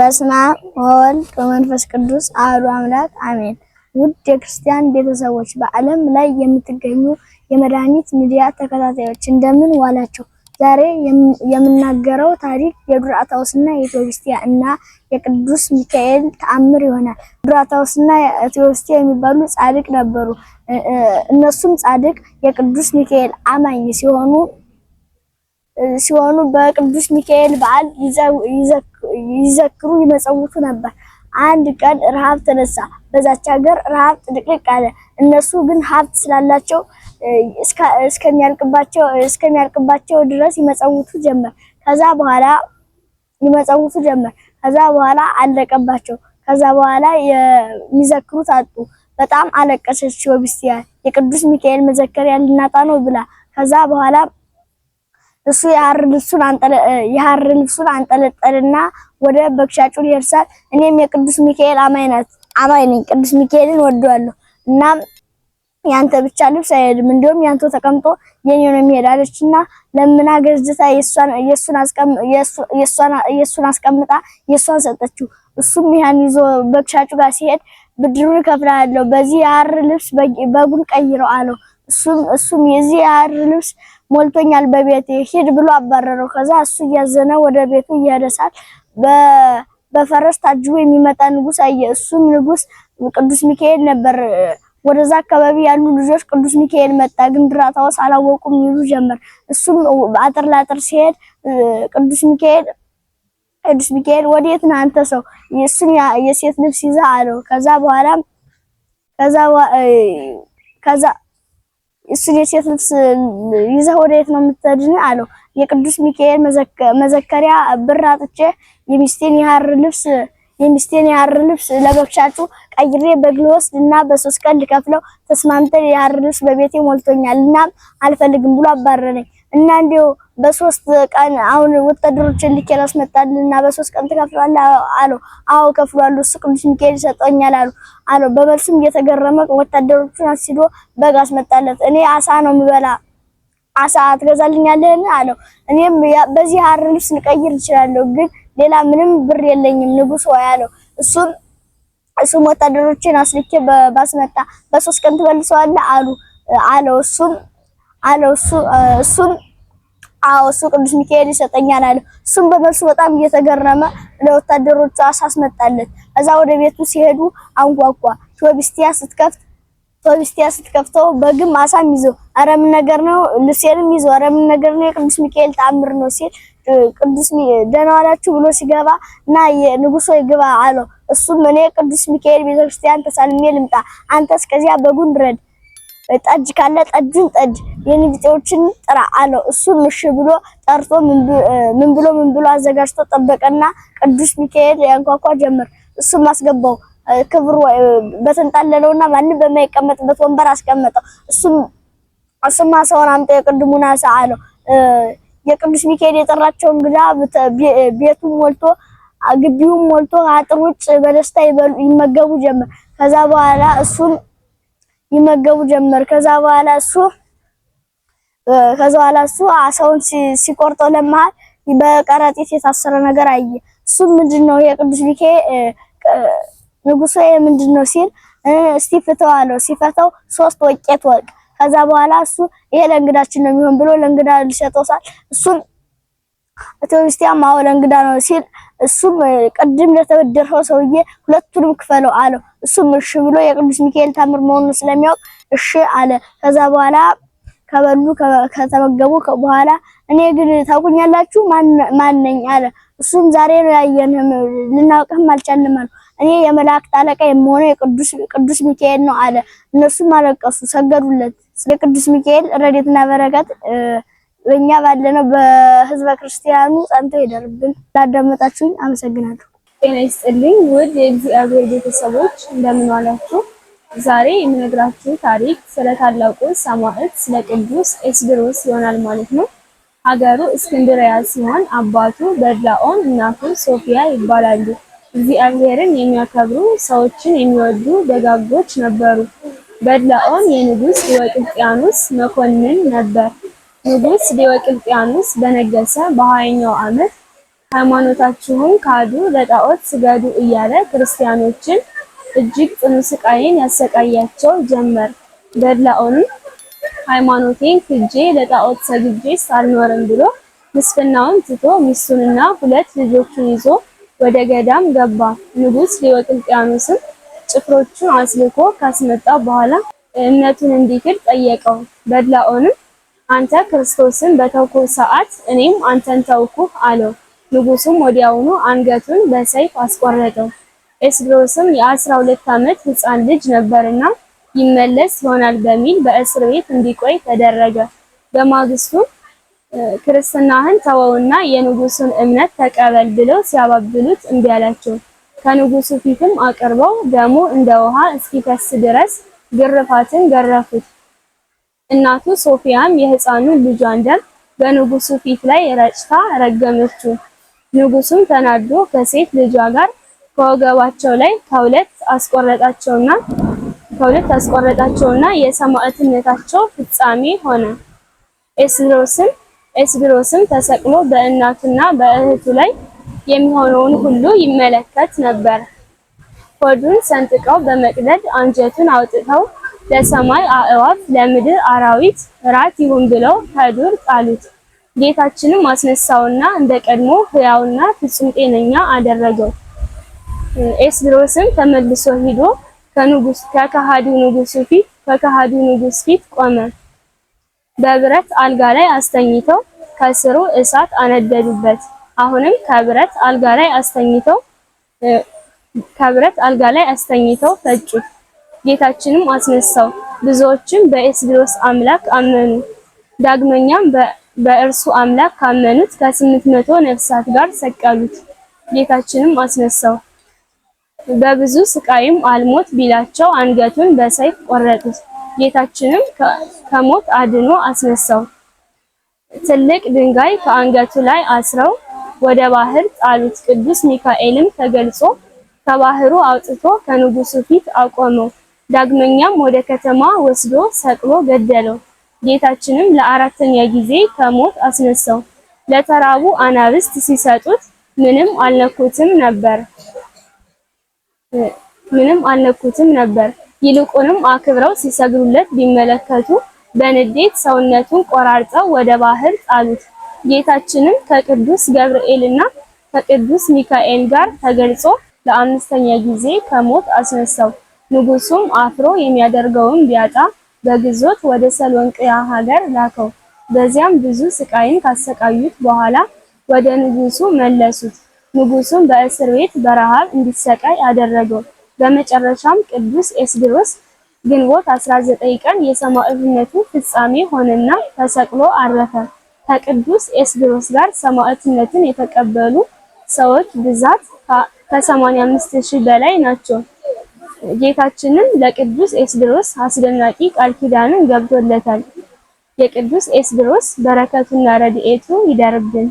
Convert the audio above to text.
በስመ አብ ወወልድ ወመንፈስ ቅዱስ አሐዱ አምላክ አሜን። ውድ የክርስቲያን ቤተሰቦች በዓለም ላይ የምትገኙ የመድኃኒት ሚዲያ ተከታታዮች እንደምን ዋላችሁ? ዛሬ የምናገረው ታሪክ የዱራታውስና የቴዎብስቲያ እና የቅዱስ ሚካኤል ተአምር ይሆናል። ዱራታውስና ቴዎብስቲያ የሚባሉ ጻድቅ ነበሩ። እነሱም ጻድቅ የቅዱስ ሚካኤል አማኝ ሲሆኑ በቅዱስ ሚካኤል በዓል ይዘክሩ ይመጸውቱ ነበር። አንድ ቀን ረሃብ ተነሳ። በዛች ሀገር ረሃብ ጥልቅልቅ አለ። እነሱ ግን ሀብት ስላላቸው እስከሚያልቅባቸው ድረስ ይመጸውቱ ጀመር። ከዛ በኋላ አለቀባቸው። ከዛ በኋላ የሚዘክሩት አጡ። በጣም አለቀሰች ቴዎብስቲያ። የቅዱስ ሚካኤል መዘከሪያ ልናጣ ነው ብላ። ከዛ በኋላ እሱ የሐር ልብሱን አንጠለጠልና ወደ በግሻጩ ይርሳል። እኔም የቅዱስ ሚካኤል አማኝ ነኝ፣ ቅዱስ ሚካኤልን ወደዋለሁ። እናም ያንተ ብቻ ልብስ አይሄድም፣ እንዲሁም ያንተ ተቀምጦ የኔ ነው የሚሄዳለችና ለምና ገዝታ የሱን አስቀምጣ የሷን ሰጠችው። እሱም ያን ይዞ በግሻጩ ጋር ሲሄድ ብድሩን እከፍላለሁ፣ በዚህ የሐር ልብስ በጉን ቀይረው አለው። እሱም የዚህ የሐር ልብስ ሞልቶኛል በቤቴ ሂድ ብሎ አባረረው። ከዛ እሱ እያዘነ ወደ ቤቱ ይሄዳል። በፈረስ ታጅቦ የሚመጣ ንጉስ አየ። እሱም ንጉስ ቅዱስ ሚካኤል ነበር። ወደዛ አካባቢ ያሉ ልጆች ቅዱስ ሚካኤል መጣ፣ ግን ዱራታውስ አላወቁም ይሉ ጀመር። እሱም አጥር ላጥር ሲሄድ ቅዱስ ሚካኤል ወዴት ነህ አንተ ሰው? እሱም የሴት ልብስ ይዘህ አለው። ከዛ እሱን የሴት ልብስ ይዘህ ወዴት ነው የምትሄድን አለው። የቅዱስ ሚካኤል መዘከሪያ ብር አጥቼ የሚስቴን የሐር ልብስ ለበግሻጩ ቀይሬ በግ ልወስድ እና በ3 ቀን ልከፍለው ተስማምተን የሐር ልብስ በቤቴ ሞልቶኛል እና አልፈልግም ብሎ አባረረኝ። እና እንዲሁ በ3 ቀን አሁን ወታደሮችን ልኬ ላስመጣልና በ3 ቀን ትከፍላለህ አለው። አዎ ከፍሏለሁ፣ እሱ ቅዱስ ሚካኤል ይሰጠኛል አለው። በመልስም እየተገረመ ወታደሮቹን አስይዶ በግ አስመጣለት። እኔ አሳ ነው የምበላ፣ አሳ ትገዛልኛለህን አለው። እኔም በዚህ ሐር ልብስ ልቀይር እችላለሁ፣ ግን ሌላ ምንም ብር የለኝም ንጉስ ሆይ አለው። እሱም ወታደሮችን አስልኬ ባስመጣ በ3 ቀን ትመልሰዋለህ አለው። እሱ ቅዱስ ሚካኤል ይሰጠኛል አለ። እሱም በመልሱ በጣም እየተገረመ ለወታደሮቹ አሳ አስመጣለት። እዛ ወደ ቤቱ ሲሄዱ አንኳኳ። ቴዎብስቲያ ስትከፍተው በግም አሳም ይዘው ኧረ ምን ነገር ነው? ልብሴንም ይዘው ኧረ ምን ነገር ነው? የቅዱስ ሚካኤል ተአምር ነው ሲል ደህና ዋላችሁ ብሎ ሲገባ እና የንጉሶ ይግባ አለው። እሱም እኔ ቅዱስ ሚካኤል ቤተክርስቲያን ተሳልሜ ልምጣ፣ አንተ እስከዚያ በጉን ድረድ፣ ጠጅ ካለ ጠጁን ጠጅ፣ የንግጤዎችን ጥራ አለው። እሱም እሺ ብሎ ጠርቶ ምን ብሎ አዘጋጅቶ ጠበቀና ቅዱስ ሚካኤል ያንኳኳ ጀመር። እሱም አስገባው። ክብሩ በተንጣለለውና ማንም በማይቀመጥበት ወንበር አስቀመጠው። እሱም አሳውን አምጣ የቅድሙን አሳ አለው። የቅዱስ ሚካኤል የጠራቸው እንግዳ ቤቱን ሞልቶ ግቢውን ሞልቶ አጥር ውጭ በደስታ ይመገቡ ጀመር። ከዛ በኋላ እሱ አሳውን ሲቆርጠው ለመሃል በቀረጢት የታሰረ ነገር አየ። እሱም ምንድነው? የቅዱስ ሚካኤል ንጉሶ ምንድነው ሲል እስቲ ፍተው አለው። ሲፈተው 3 ወቄት ወርቅ። ከዛ በኋላ እሱ ይሄ ለእንግዳችን ነው የሚሆን ብሎ ለእንግዳ ሊሰጠው ሳል እሱም ቴዎብስቲያ ማው ለእንግዳ ነው ሲል እሱም ቅድም ለተበደረው ሰውዬ ሁለቱንም ክፈለው አለው። እሱም እሺ ብሎ የቅዱስ ሚካኤል ታምር መሆኑን ስለሚያውቅ እሺ አለ። ከዛ በኋላ ከተመገቡ በኋላ እኔ ግን ታውቁኛላችሁ ማን ነኝ አለ። እሱም ዛሬ ነው ያየንህ፣ ልናውቅህም አልቻልንም አለ። እኔ የመላእክት አለቃ የምሆነው ቅዱስ ሚካኤል ነው አለ። እነሱም አለቀሱ፣ ሰገዱለት። ስለ ቅዱስ ሚካኤል ረድኤትና በረከት በእኛ ባለነው በህዝበ ክርስቲያኑ ጸንቶ ይደርብን። ላዳመጣችሁኝ አመሰግናለሁ። ጤና ይስጥልኝ ውድ የእግዚአብሔር ቤተሰቦች እንደምን ዋላችሁ? ዛሬ የምነግራችሁ ታሪክ ስለ ታላቁ ሰማዕት ስለ ቅዱስ ኤስድሮስ ይሆናል ማለት ነው። ሀገሩ እስክንድርያ ሲሆን አባቱ በድላኦን እናቱ ሶፊያ ይባላሉ። እግዚአብሔርን የሚያከብሩ ሰዎችን የሚወዱ ደጋጎች ነበሩ። በድላኦን የንጉስ ዲዮቅልጥያኖስ መኮንን ነበር። ንጉስ ዲዮቅልጥያኖስ በነገሰ በ20ኛው ዓመት ሃይማኖታችሁን ካዱ፣ ለጣዖት ስገዱ እያለ ክርስቲያኖችን እጅግ ጽኑ ስቃይን ያሰቃያቸው ጀመር። በድላኦንም ሃይማኖቴን ክጄ ለጣዖት ሰግጄ አልኖርም ብሎ ምስፍናውን ትቶ ሚስቱንና 2 ልጆቹን ይዞ ወደ ገዳም ገባ። ንጉሥ ዲዮቅልጥያኖስም ጭፍሮቹን አስልኮ ካስመጣ በኋላ እምነቱን እንዲክድ ጠየቀው። በድላኦንም አንተ ክርስቶስን በተውኩ ሰዓት እኔም አንተን ተውኩህ አለው። ንጉሱም ወዲያውኑ አንገቱን በሰይፍ አስቆረጠው። ኤስድሮስም የ12 ዓመት ሕፃን ልጅ ነበርና ይመለስ ይሆናል በሚል በእስር ቤት እንዲቆይ ተደረገ። በማግስቱ ክርስትናህን ተወውና የንጉሱን እምነት ተቀበል ብለው ሲያባብሉት እምቢ አላቸው። ከንጉሱ ፊትም አቅርበው ደሙ እንደ ውሃ እስኪፈስ ድረስ ግርፋትን ገረፉት። እናቱ ሶፊያም የሕፃኑን ልጇን ደም በንጉሱ ፊት ላይ ረጭታ ረገመችው። ንጉሱም ተናዶ ከሴት ልጇ ጋር ከወገባቸው ላይ ከሁለት አስቆረጣቸውና የሰማዕትነታቸው ፍጻሜ ሆነ። ኤስድሮስም ተሰቅሎ በእናቱና በእህቱ ላይ የሚሆነውን ሁሉ ይመለከት ነበር። ሆዱን ሰንጥቀው በመቅደድ አንጀቱን አውጥተው ለሰማይ አእዋፍ ለምድር አራዊት ራት ይሁን ብለው ከዱር ጣሉት። ጌታችንም አስነሳውና እንደ ቀድሞ ሕያውና ፍጹም ጤነኛ አደረገው። ኤስድሮስም ተመልሶ ሂዶ ከከሃዲው ንጉስ ፊት ቆመ። በብረት አልጋ ላይ አስተኝተው ከስሩ እሳት አነደዱበት። አሁንም ከብረት አልጋ ላይ አስተኝተው ፈጩት። ጌታችንም አስነሳው። ብዙዎችም በኤስድሮስ አምላክ አመኑ። ዳግመኛም በእርሱ አምላክ ካመኑት ከ800 ነፍሳት ጋር ሰቀሉት። ጌታችንም አስነሳው። በብዙ ስቃይም አልሞት ቢላቸው አንገቱን በሰይፍ ቆረጡት። ጌታችንም ከሞት አድኖ አስነሳው። ትልቅ ድንጋይ ከአንገቱ ላይ አስረው ወደ ባህር ጣሉት። ቅዱስ ሚካኤልም ተገልጾ ከባህሩ አውጥቶ ከንጉሱ ፊት አቆመው። ዳግመኛም ወደ ከተማ ወስዶ ሰቅሎ ገደለው። ጌታችንም ለአራተኛ ጊዜ ከሞት አስነሳው። ለተራቡ አናብስት ሲሰጡት ምንም አልነኩትም ነበር። ይልቁንም አክብረው ሲሰግዱለት ቢመለከቱ በንዴት ሰውነቱን ቆራርጠው ወደ ባህር ጣሉት። ጌታችንም ከቅዱስ ገብርኤልና ከቅዱስ ሚካኤል ጋር ተገልጾ ለአምስተኛ ጊዜ ከሞት አስነሳው። ንጉሱም አፍሮ የሚያደርገውን ቢያጣ በግዞት ወደ ሰሎንቅያ ሀገር ላከው። በዚያም ብዙ ስቃይን ካሰቃዩት በኋላ ወደ ንጉሱ መለሱት። ንጉሱም በእስር ቤት በረሃብ እንዲሰቃይ አደረገው። በመጨረሻም ቅዱስ ኤስድሮስ ግንቦት 19 ቀን የሰማዕትነቱ ፍጻሜ ሆነና ተሰቅሎ አረፈ። ከቅዱስ ኤስድሮስ ጋር ሰማዕትነትን የተቀበሉ ሰዎች ብዛት ከ85,000 በላይ ናቸው። ጌታችንም ለቅዱስ ኤስድሮስ አስደናቂ ቃል ኪዳንን ገብቶለታል። የቅዱስ ኤስድሮስ በረከቱና ረድኤቱ ይደርብን።